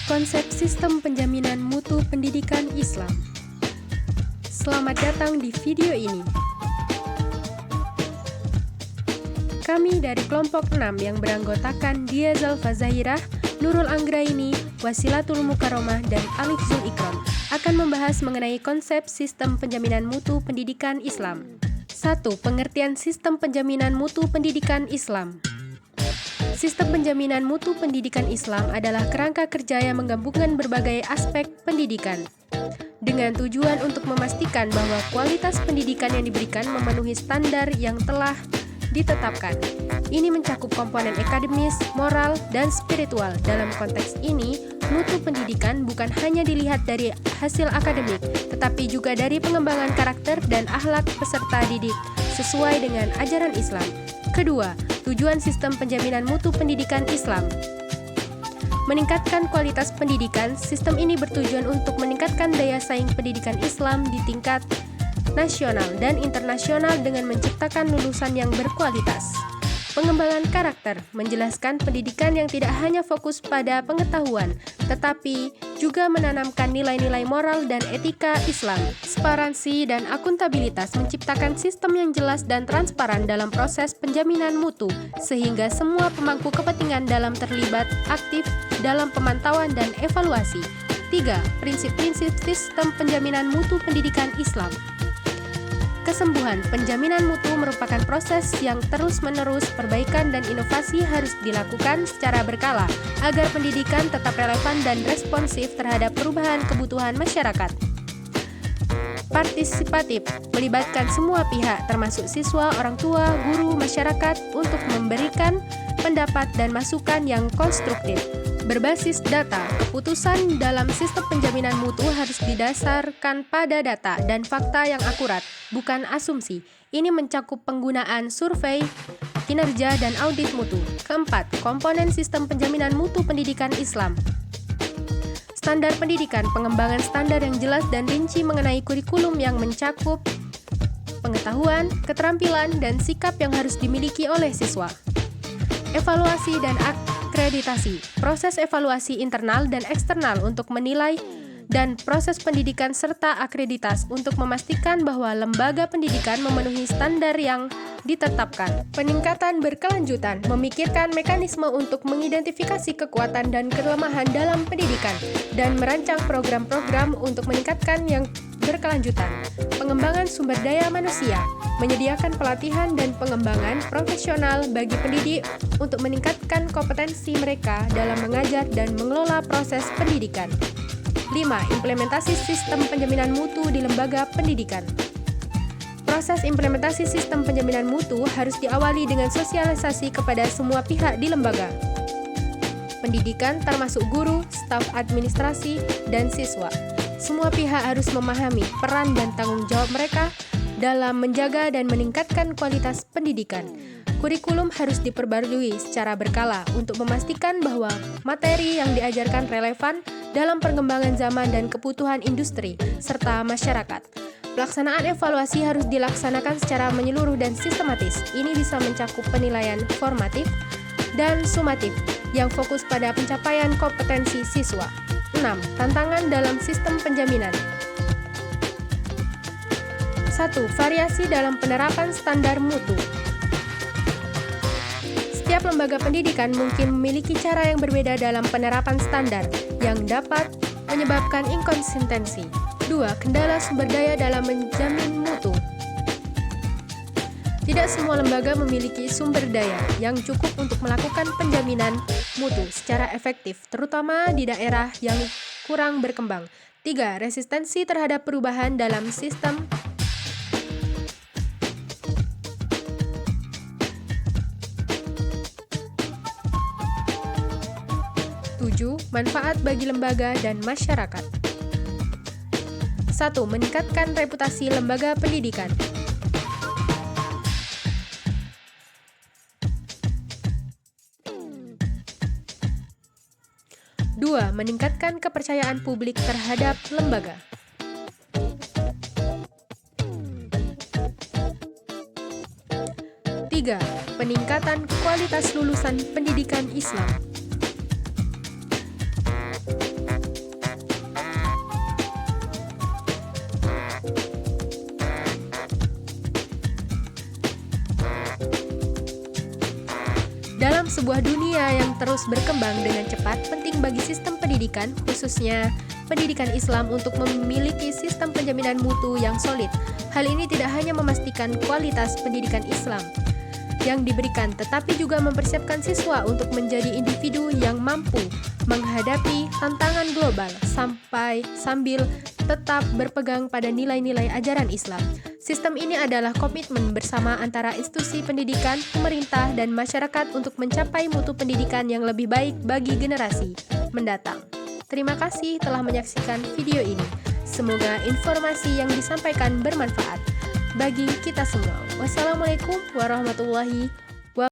Konsep sistem penjaminan mutu pendidikan Islam. Selamat datang di video ini. Kami dari kelompok 6 yang beranggotakan Dia Zalfa Zahirah, Nurul Anggraini, Wasilatul Mukarramah, dan Alif Zul Ikram akan membahas mengenai konsep sistem penjaminan mutu pendidikan Islam. 1. Pengertian sistem penjaminan mutu pendidikan Islam. Sistem penjaminan mutu pendidikan Islam adalah kerangka kerja yang menggabungkan berbagai aspek pendidikan dengan tujuan untuk memastikan bahwa kualitas pendidikan yang diberikan memenuhi standar yang telah ditetapkan. Ini mencakup komponen akademis, moral, dan spiritual. Dalam konteks ini, mutu pendidikan bukan hanya dilihat dari hasil akademik, tetapi juga dari pengembangan karakter dan akhlak peserta didik sesuai dengan ajaran Islam. Kedua, tujuan sistem penjaminan mutu pendidikan Islam. Meningkatkan kualitas pendidikan, sistem ini bertujuan untuk meningkatkan daya saing pendidikan Islam di tingkat nasional dan internasional dengan menciptakan lulusan yang berkualitas. Pengembangan karakter menjelaskan pendidikan yang tidak hanya fokus pada pengetahuan, tetapi juga menanamkan nilai-nilai moral dan etika Islam. Transparansi dan akuntabilitas menciptakan sistem yang jelas dan transparan dalam proses penjaminan mutu, sehingga semua pemangku kepentingan dalam terlibat aktif dalam pemantauan dan evaluasi. 3. Prinsip-prinsip sistem penjaminan mutu pendidikan Islam. Kesembuhan penjaminan mutu merupakan proses yang terus-menerus. Perbaikan dan inovasi harus dilakukan secara berkala agar pendidikan tetap relevan dan responsif terhadap perubahan kebutuhan masyarakat. Partisipatif melibatkan semua pihak termasuk siswa, orang tua, guru, masyarakat untuk memberikan pendapat dan masukan yang konstruktif. Berbasis data, keputusan dalam sistem penjaminan mutu harus didasarkan pada data dan fakta yang akurat, bukan asumsi. Ini mencakup penggunaan survei, kinerja, dan audit mutu. Keempat, komponen sistem penjaminan mutu pendidikan Islam. Standar pendidikan, pengembangan standar yang jelas dan rinci mengenai kurikulum yang mencakup pengetahuan, keterampilan, dan sikap yang harus dimiliki oleh siswa. Evaluasi dan akreditasi, proses evaluasi internal dan eksternal untuk menilai dan proses pendidikan serta akreditas untuk memastikan bahwa lembaga pendidikan memenuhi standar yang ditetapkan. Peningkatan berkelanjutan, memikirkan mekanisme untuk mengidentifikasi kekuatan dan kelemahan dalam pendidikan dan merancang program-program untuk meningkatkan yang berkelanjutan. Pengembangan sumber daya manusia, menyediakan pelatihan dan pengembangan profesional bagi pendidik untuk meningkatkan kompetensi mereka dalam mengajar dan mengelola proses pendidikan. 5. Implementasi sistem penjaminan mutu di lembaga pendidikan. Proses implementasi sistem penjaminan mutu harus diawali dengan sosialisasi kepada semua pihak di lembaga pendidikan termasuk guru, staf administrasi, dan siswa. Semua pihak harus memahami peran dan tanggung jawab mereka dalam menjaga dan meningkatkan kualitas pendidikan. Kurikulum harus diperbarui secara berkala untuk memastikan bahwa materi yang diajarkan relevan dalam perkembangan zaman dan kebutuhan industri serta masyarakat. Pelaksanaan evaluasi harus dilaksanakan secara menyeluruh dan sistematis. Ini bisa mencakup penilaian formatif dan sumatif yang fokus pada pencapaian kompetensi siswa. 6. Tantangan dalam sistem penjaminan. 1. Variasi dalam penerapan standar mutu. Setiap lembaga pendidikan mungkin memiliki cara yang berbeda dalam penerapan standar yang dapat menyebabkan inkonsistensi. 2. Kendala sumber daya dalam menjamin mutu. Tidak semua lembaga memiliki sumber daya yang cukup untuk melakukan penjaminan mutu secara efektif, terutama di daerah yang kurang berkembang. 3. Resistensi terhadap perubahan dalam sistem. 7. Manfaat bagi lembaga dan masyarakat. 1. Meningkatkan reputasi lembaga pendidikan. 2. Meningkatkan kepercayaan publik terhadap lembaga. 3. Peningkatan kualitas lulusan pendidikan Islam. sebuah dunia yang terus berkembang dengan cepat, penting bagi sistem pendidikan, khususnya pendidikan Islam, untuk memiliki sistem penjaminan mutu yang solid. Hal ini tidak hanya memastikan kualitas pendidikan Islam yang diberikan, tetapi juga mempersiapkan siswa untuk menjadi individu yang mampu menghadapi tantangan global sambil tetap berpegang pada nilai-nilai ajaran Islam. Sistem ini adalah komitmen bersama antara institusi pendidikan, pemerintah, dan masyarakat untuk mencapai mutu pendidikan yang lebih baik bagi generasi mendatang. Terima kasih telah menyaksikan video ini. Semoga informasi yang disampaikan bermanfaat bagi kita semua. Wassalamualaikum warahmatullahi